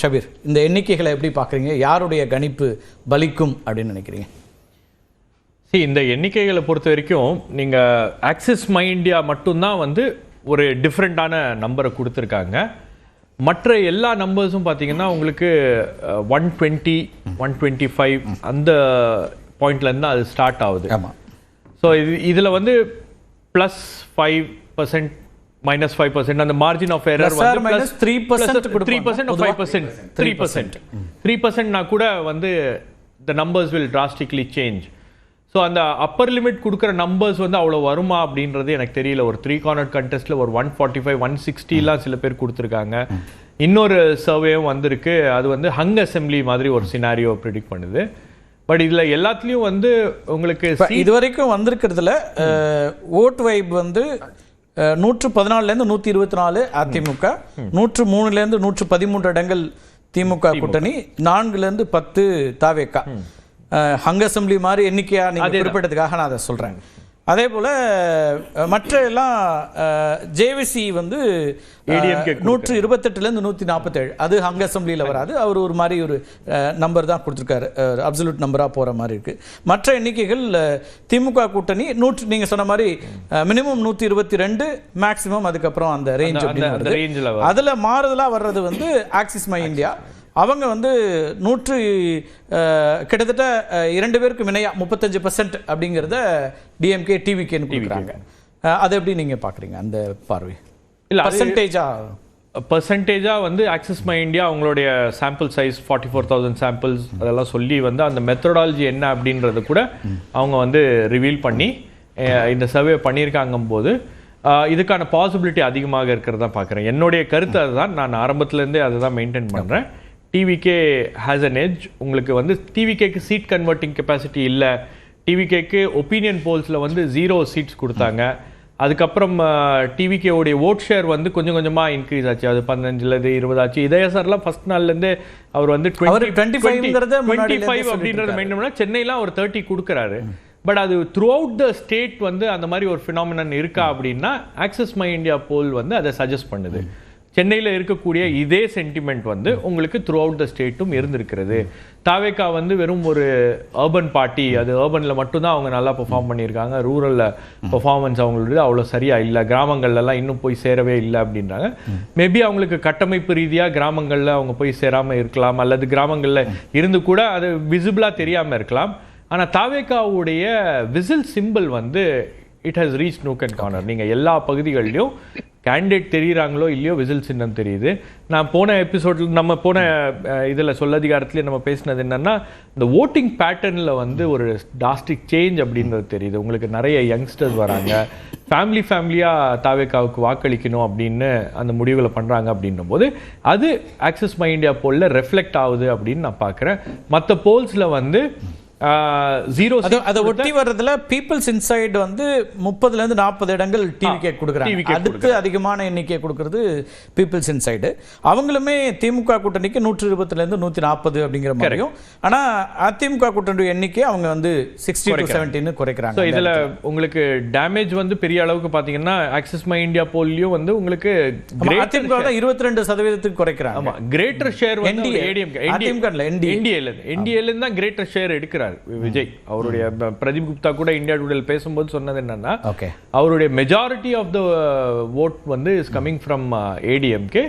ஷபீர், இந்த எண்ணிக்கைகளை எப்படி பார்க்குறீங்க? யாருடைய கணிப்பு பலிக்கும் அப்படின்னு நினைக்கிறீங்க? இந்த எண்ணிக்கைகளை பொறுத்த வரைக்கும் நீங்கள் ஆக்சிஸ் மை இந்தியா மட்டும்தான் வந்து ஒரு டிஃப்ரெண்ட்டான நம்பரை கொடுத்துருக்காங்க. மற்ற எல்லா நம்பர்ஸும் பார்த்தீங்கன்னா உங்களுக்கு 120, 125 அந்த பாயிண்ட்லேருந்து தான் அது ஸ்டார்ட் ஆகுது. ஆமாம். ஸோ இதில் வந்து +5%, -5%, அந்த மார்ஜின் ஆஃப் எரர் வந்து 3% or 5%, 3%னா கூட வந்து the numbers will drastically change. So அந்த அப்பர் லிமிட் கொடுக்குற நம்பர்ஸ் வந்து அவ்வளோ வருமா அப்படின்றது எனக்கு தெரியல. ஒரு 3 கார்னர் கண்டெஸ்ட்டில் ஒரு 145, 160லாம் சில பேர் கொடுத்துருக்காங்க. இன்னொரு சர்வேயும் வந்திருக்கு, அது வந்து ஹங் அசெம்பிளி மாதிரி ஒரு சினாரியோ ப்ரிடிக்ட் பண்ணுது. பட் இதில் எல்லாத்துலேயும் வந்து உங்களுக்கு இது வரைக்கும் வந்திருக்கிறதுல ஓட் வைப் வந்து 114லேருந்து 124 அதிமுக, 103லேருந்து 113 இடங்கள் திமுக கூட்டணி, 4லேருந்து 10 தாவேகா. ஹங் அசெம்பிளி மாதிரி எண்ணிக்கையா நீங்கள் குறிப்பிட்டதுக்காக நான் அதை சொல்கிறேன். அதே போல் மற்ற எல்லாம் ஜேவிசி வந்து 128லேருந்து 147, அது ஹங் அசெம்பிளியில் வராது. அவர் ஒரு மாதிரி ஒரு நம்பர் தான் கொடுத்துருக்காரு, அப்சல்யூட் நம்பராக போகிற மாதிரி இருக்குது. மற்ற எண்ணிக்கைகள் திமுக கூட்டணி நீங்கள் சொன்ன மாதிரி மினிமம் 122, மேக்ஸிமம் அதுக்கப்புறம் அந்த ரேஞ்ச். அதில் மாறுதலாக வர்றது வந்து ஆக்சிஸ் மை இந்தியா. அவங்க வந்து கிட்டத்தட்ட 2 பேருக்கு வினையா 35% அப்படிங்கிறத டிஎம்கே டிவிகேன்னு கொடுக்குறாங்க. அதை எப்படி நீங்கள் பார்க்குறீங்க அந்த பார்வை? இல்லை, பர்சன்டேஜாக வந்து ஆக்சிஸ் மை இந்தியா அவங்களுடைய சாம்பிள் சைஸ் 44,000 சாம்பிள்ஸ் அதெல்லாம் சொல்லி வந்து அந்த மெத்தடாலஜி என்ன அப்படின்றத கூட அவங்க வந்து ரிவீல் பண்ணி இந்த சர்வே பண்ணியிருக்காங்கும் போது இதுக்கான பாசிபிலிட்டி அதிகமாக இருக்கிறதா பார்க்குறேன். என்னுடைய கருத்து அதுதான். நான் ஆரம்பத்துலேருந்தே அதை தான் மெயின்டைன் பண்ணுறேன். TVK has an edge. உங்களுக்கு வந்து டிவிகேக்கு சீட் கன்வெர்ட்டிங் கெப்பாசிட்டி இல்லை. டிவிகேக்கு ஒப்பீனியன் போல்ஸில் வந்து 0 சீட்ஸ் கொடுத்தாங்க. அதுக்கப்புறம் டிவிகேவுடைய ஓட் ஷேர் வந்து கொஞ்சம் கொஞ்சமாக இன்க்ரீஸ் ஆச்சு. அது 15லேருந்து 20 ஆச்சு. இதயசார்லாம் ஃபர்ஸ்ட் நாள்லேருந்து அவர் வந்து 25 அப்படின்றத மெயின் பண்ணால் சென்னைலாம் ஒரு 30 கொடுக்குறாரு. பட் அது த்ரூ அவுட் த ஸ்டேட் வந்து அந்த மாதிரி ஒரு ஃபினாமினன் இருக்கா அப்படின்னா ஆக்சிஸ் மை இந்தியா போல் வந்து அதை சஜஸ்ட் பண்ணுது. சென்னையில் இருக்கக்கூடிய இதே சென்டிமெண்ட் வந்து உங்களுக்கு த்ரூ அவுட் த ஸ்டேட்டும் இருந்திருக்கிறது. தாவேகா வந்து வெறும் ஒரு அர்பன் பார்ட்டி, அது அர்பனில் மட்டும்தான் அவங்க நல்லா பெர்ஃபார்ம் பண்ணியிருக்காங்க. ரூரலில் பெர்ஃபார்மன்ஸ் அவங்களுடைய அவ்வளோ சரியாக இல்லை, கிராமங்கள்லாம் இன்னும் போய் சேரவே இல்லை அப்படின்றாங்க. மேபி அவங்களுக்கு கட்டமைப்பு ரீதியாக கிராமங்களில் அவங்க போய் சேராமல் இருக்கலாம், அல்லது கிராமங்களில் இருந்து கூட அது விசிபிளாக தெரியாமல் இருக்கலாம். ஆனால் தாவேகாவுடைய விசில் சிம்பிள் வந்து it has reach nook and corner. நீங்கள் எல்லா பகுதிகளிலையும் கேண்டிடேட் தெரியுறாங்களோ இல்லையோ விசில் சின்னம் தெரியுது. நான் போன எபிசோடில் நம்ம போன இதில் சொல்லதிகாரத்துலேயே நம்ம பேசினது என்னென்னா, இந்த ஓட்டிங் பேட்டர்னில் வந்து ஒரு டாஸ்டிக் சேஞ்ச் அப்படின்றது தெரியுது. உங்களுக்கு நிறைய யங்ஸ்டர்ஸ் வராங்க, ஃபேமிலியாக தாவேகாவுக்கு வாக்களிக்கணும் அப்படின்னு அந்த முடிவுகளை பண்ணுறாங்க. அப்படின்னும் போது அது ஆக்சிஸ் மை இந்தியா போலில் ரெஃப்ளெக்ட் ஆகுது அப்படின்னு நான் பார்க்குறேன். மற்ற போல்ஸில் வந்து 0 அதை ஒட்டி வர்றதுல பீப்புள்ஸ் இன்சைட் வந்து 30லேருந்து 40 இடங்கள் டிவிகே கொடுக்குறாங்க. அதுக்கு அதிகமான எண்ணிக்கை கொடுக்கறது பீப்புள்ஸ் இன்சைடு. அவங்களுமே திமுக கூட்டணிக்கு 120லேருந்து 140 அப்படிங்கிற மாதிரியும், ஆனால் அதிமுக கூட்டணி எண்ணிக்கை அவங்க வந்து 60 to 70 குறைக்கிறாங்க. ஸோ இதில் உங்களுக்கு டேமேஜ் வந்து பெரிய அளவுக்கு பார்த்தீங்கன்னா ஆக்சிஸ் மை இந்தியா போல்லையும் வந்து உங்களுக்கு அதிமுக தான் 22% குறைக்கிறாங்க. ஆமாம், கிரேட்டர் ஷேர் வந்து என்டிஏலேருந்து தான் கிரேட்டர் ஷேர் எடுக்கிறார் விஜய். அவருடைய பிரதீப் குப்தா கூட இந்தியா டுடேல பேசும்போது சொன்னது என்னன்னா, அவருடைய மெஜாரிட்டி ஆஃப் த வோட் வந்து இஸ் கமிங் ஃப்ரம் ஏடிஎம்கே.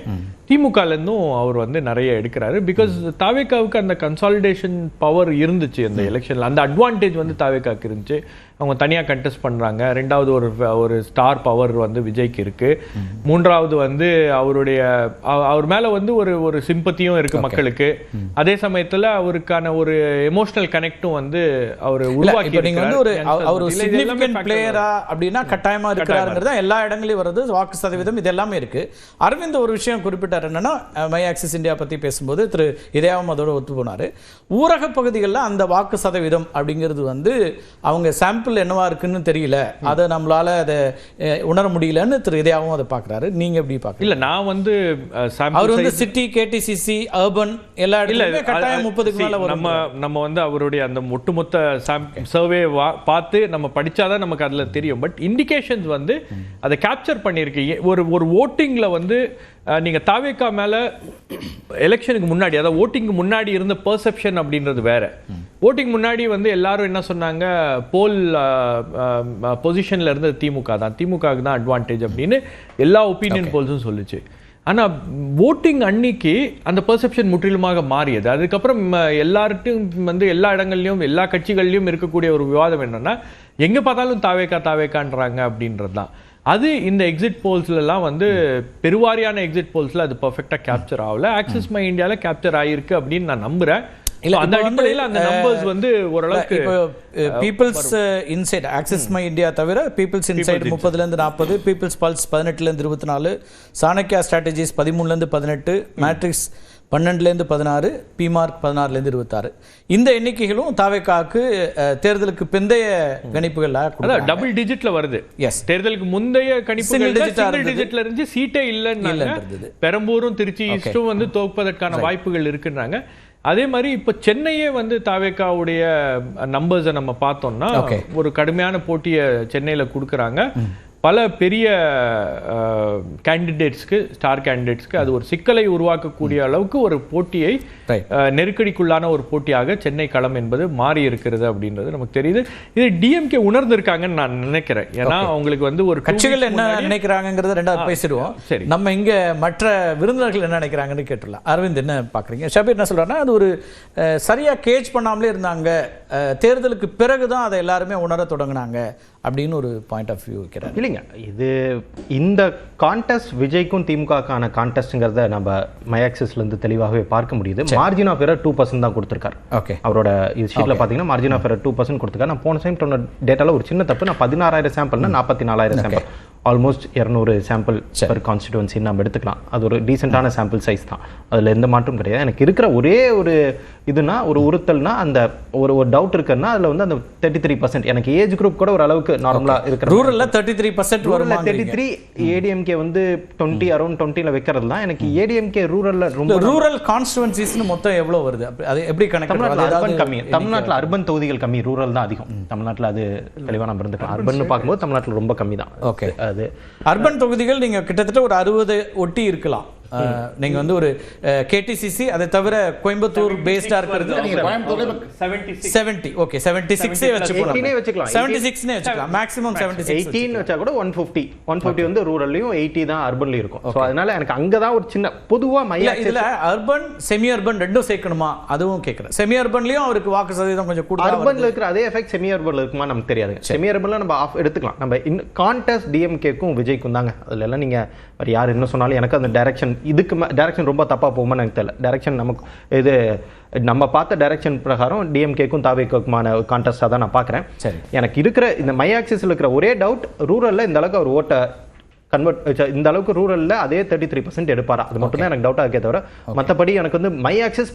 திமுகல இருந்தும் அவர் வந்து நிறைய எடுக்கிறாரு. பிகாஸ் தாவேகாவுக்கு அந்த கன்சாலிடேஷன் பவர் இருந்துச்சு அந்த எலெக்ஷன்ல. அந்த அட்வான்டேஜ் வந்து தாவேகாவுக்கு இருந்துச்சு. அவங்க தனியாக கண்டெஸ்ட் பண்ணுறாங்க. ரெண்டாவது ஒரு ஸ்டார் பவர் வந்து விஜய்க்கு இருக்கு. மூன்றாவது வந்து அவர் மேலே வந்து ஒரு சிம்பத்தியும் இருக்கு மக்களுக்கு. அதே சமயத்தில் அவருக்கான ஒரு எமோஷனல் கனெக்டும் வந்து அவர் உருவாக்கி. நீங்க வந்து ஒரு சிக்னிஃபிகன்ட் பிளேயரா அப்படின்னா கட்டாயமா இருக்கிறாருங்கிறது எல்லா இடங்களையும் வருது. வாக்கு சதவீதம் இது எல்லாமே இருக்கு. அரவிந்த் ஒரு விஷயம் குறிப்பிட்டார் என்னன்னா, மை ஆக்சிஸ் இந்தியா பத்தி பேசும்போது திரு இதயாவும் அதோட ஒத்து போனாரு. ஊரக பகுதிகளில் அந்த வாக்கு சதவீதம் அப்படிங்கிறது வந்து அவங்க சாம்பிள் சாம்பிள் என்னவா இருக்குன்னு தெரியல, அதை நம்மளால அதை உணர முடியலன்னு திரு இதயாவும் அதை பார்க்குறாரு. நீங்க எப்படி பார்க்குறீங்க? இல்ல நான் வந்து அவர் வந்து சிட்டி, கேடிசிசி, அர்பன் எல்லா இடத்துலயுமே கட்டாயம் 30க்கு மேல வரும். நம்ம வந்து அவருடைய அந்த ஒட்டுமொத்த சர்வே பார்த்து நம்ம படிச்சாதான் நமக்கு அதுல தெரியும். பட் இண்டிகேஷன்ஸ் வந்து அதை கேப்சர் பண்ணியிருக்கு. ஒரு ஓட்டிங்ல வந்து நீங்க தாவேகா மேல எலெக்ஷனுக்கு முன்னாடி, அதாவது ஓட்டிங்க்கு முன்னாடி இருந்த பெர்செப்ஷன் அப்படின்றது வேற. ஓட்டிங் முன்னாடி வந்து எல்லாரும் என்ன சொன்னாங்க, போல் பொசிஷன்ல இருந்தது திமுக தான், திமுகவுக்கு தான் அட்வான்டேஜ் அப்படின்னு எல்லா ஒப்பீனியன் போல்ஸும் சொல்லுச்சு. ஆனா ஓட்டிங் அன்னைக்கு அந்த பெர்செப்ஷன் முற்றிலுமாக மாறியது. அதுக்கப்புறம் எல்லார்ட்டும் வந்து எல்லா இடங்கள்லயும் எல்லா கட்சிகள்லயும் இருக்கக்கூடிய ஒரு விவாதம் என்னன்னா, எங்க பார்த்தாலும் தாவேகான்றாங்க அப்படின்றது தான். அது இந்த எக்ஸிட் போல்ஸ்லாம் வந்து பெருவாரியான எக்ஸிட் போல்ஸ்ல அது பெர்ஃபெக்ட்டா கேப்சர் ஆகல. ஆக்சிஸ் மை இந்தியால கேப்சர் ஆயிருக்கு அப்படின்னு நான் நம்புறேன். இல்ல அந்த அடிப்படையில் அந்த நம்பர்ஸ் வந்து ஓரளவுக்கு people's insight Axis my India தவிர பீப்புள்ஸ் இன்சைட் 30லேருந்து 40, பீப்புள்ஸ் பல்ஸ் 18லேருந்து 24, சாணக்யா ஸ்ட்ராட்டஜிஸ் 13லேருந்து 18, மேட்ரிக்ஸ் 12லேருந்து 16, பிமார்க் 16லேருந்து 26. இந்த எண்ணிக்கைகளும் தாவேகாவுக்கு தேர்தலுக்கு பிந்தைய கணிப்புகள்ல டபுள் டிஜிட்ல வருது. எஸ், தேர்தலுக்கு முந்தைய கணிப்புகள் சிங்கிள் டிஜிட்ல இருந்து சீட்டே இல்லைன்னு பெரம்பூரும் திருச்சி ஈஸ்டும் வந்து தோற்பதற்கான வாய்ப்புகள் இருக்குன்றாங்க. அதே மாதிரி இப்போ சென்னையே வந்து தாவேகாவுடைய நம்பர்ஸை நம்ம பார்த்தோம்னா ஒரு கடுமையான போட்டியை சென்னையில கொடுக்குறாங்க. பல பெரிய கேண்டிடேட்ஸ்க்கு, ஸ்டார் கேண்டிடேட்ஸ்க்கு அது ஒரு சிக்கலை உருவாக்கக்கூடிய அளவுக்கு ஒரு போட்டியை, நெருக்கடிக்குள்ளான ஒரு போட்டியாக சென்னை களம் என்பது மாறி இருக்கிறது அப்படின்றது நமக்கு தெரியுது. இது டிஎம்கே உணர்ந்திருக்காங்கன்னு நான் நினைக்கிறேன். ஏன்னா அவங்களுக்கு வந்து ஒரு கட்சிகள் என்ன நினைக்கிறாங்கிறத ரெண்டாவது பேசிடுவோம். சரி, நம்ம இங்க மற்ற விருந்தினர்கள் என்ன நினைக்கிறாங்கன்னு கேட்டுடலாம். அரவிந்த் என்ன பாக்குறீங்க? ஷபீர் என்ன சொல்றாருன்னா, அது ஒரு சரியா கேட்ச் பண்ணாமலே இருந்தாங்க, தேர்தலுக்கு பிறகுதான் அதை எல்லாருமே உணர தொடங்கினாங்க அப்படின்னு ஒரு பாயிண்ட் ஆஃப் வியூ வைக்கிறார். இல்லைங்க, இது இந்த கான்டெஸ்ட் விஜய்க்கும் திமுகக்கான கான்டெஸ்ட்ங்கிறத நம்ம மைஆக்சிஸ்லேருந்து தெளிவாகவே பார்க்க முடியுது. மார்ஜின் ஆஃப் எரர் 2% தான் கொடுத்துருக்காரு. ஓகே, அவரோட இது ஷீட்டில் பார்த்தீங்கன்னா மார்ஜின் ஆஃப் எரர் 2% கொடுத்துருக்காரு. நான் போன டைம் சொன்ன டேட்டாவில் ஒரு சின்ன தப்பு, நான் 16,000 சாம்பிள்னா 44,000 sample, almost 200 sample per constituency நம்ம எடுத்துக்கலாம். அது ஒரு டீசெண்டான சாம்பிள் சைஸ் தான், அதில் எந்த மாற்றம் கிடையாது. எனக்கு இருக்கிற ஒரே ஒரு இதுனா, ஒரு உறுத்தல்னா, அந்த ஒரு டவுட் இருக்குன்னா அதில் வந்து அந்த 33%. எனக்கு ஏஜ் குரூப் கூட ஒரு அளவுக்கு நார்மலா இருக்கிற ரூரல்ல 33% வருமா? 33 ஏடிஎம்கே வந்து 20 அரௌண்ட் 20ல வைக்கிறது தான். எனக்கு ஏடிஎம்கே ரூரல்ல ரொம்ப ரூரல் கான்ஸ்டிடுவன்சிஸ்னு மொத்தம் எவ்வளவு வருது? அது எப்படி கணக்கு? அர்பன் கம்மி, தமிழ்நாட்டில் அர்பன் தொகுதிகள் கம்மி, ரூரல் தான் அதிகம். தமிழ்நாட்டில் அது தெளிவாக நம்ம இருந்துக்கலாம். அர்பன் பார்க்கும்போது தமிழ்நாட்டில் ரொம்ப கம்மி தான். ஓகே, அது அர்பன் தொகுதிகள் நீங்க கிட்டத்தட்ட ஒரு 60 ஒட்டி இருக்கலாம். நீங்க வந்து ஒரு கேடிசிசி, அதை தவிர கோயம்புத்தூர் பேஸ்டா இருக்கிறது 70. ஓகே, 76 வச்சுக்கலாம், 76 வச்சுக்கலாம், மேக்ஸிமம் 76. 18 வச்சா கூட 150 வந்து ரூரல்லையும் 80 தான் அர்பன்லயும் இருக்கும். ஸோ அதனால எனக்கு அங்கே தான் ஒரு சின்ன பொதுவாக மையா இதுல அர்பன் செமி அர்பன் ரெண்டும் சேர்க்கணுமா அதுவும் கேட்குறேன். செமி அர்பன்லயும் அவருக்கு வாக்கு சதவீதம் கொஞ்சம் கூட, அர்பன்ல இருக்கிற அதே எஃபெக்ட் செமி அர்பன்ல இருக்குமா நமக்கு தெரியாது. செமி அர்பன்ல நம்ம ஆஃப் எடுத்துக்கலாம். நம்ம கான்டெஸ்ட் டிஎம்கேக்கும் விஜய்க்கும் தாங்க. அதுல எல்லாம் நீங்க வேறு யார் என்ன சொன்னாலும் எனக்கு அந்த டைரக்ஷன், இதுக்கு டைரக்ஷன் ரொம்ப தப்பாக போகுமான்னு எனக்கு தெரியல. டைரக்ஷன் நமக்கு இது நம்ம பார்த்த டைரக்ஷன் பிரகாரம் டிஎம்கேக்கும் தாவேக்குமான கான்டெஸ்டாக தான் நான் பார்க்குறேன். சரி, எனக்கு இருக்கிற இந்த மைஆக்சிஸில் இருக்கிற ஒரே டவுட், ரூரலில் இந்த அளவுக்கு அவர் ஓட்டை கன்வெர்ட், இந்த அளவுக்கு ரூரலில் அதே 33% எடுப்பாரா, அது மட்டும் தான் எனக்கு டவுட்டாக இருக்கே தவிர மற்றபடி எனக்கு வந்து மைஆக்சிஸ்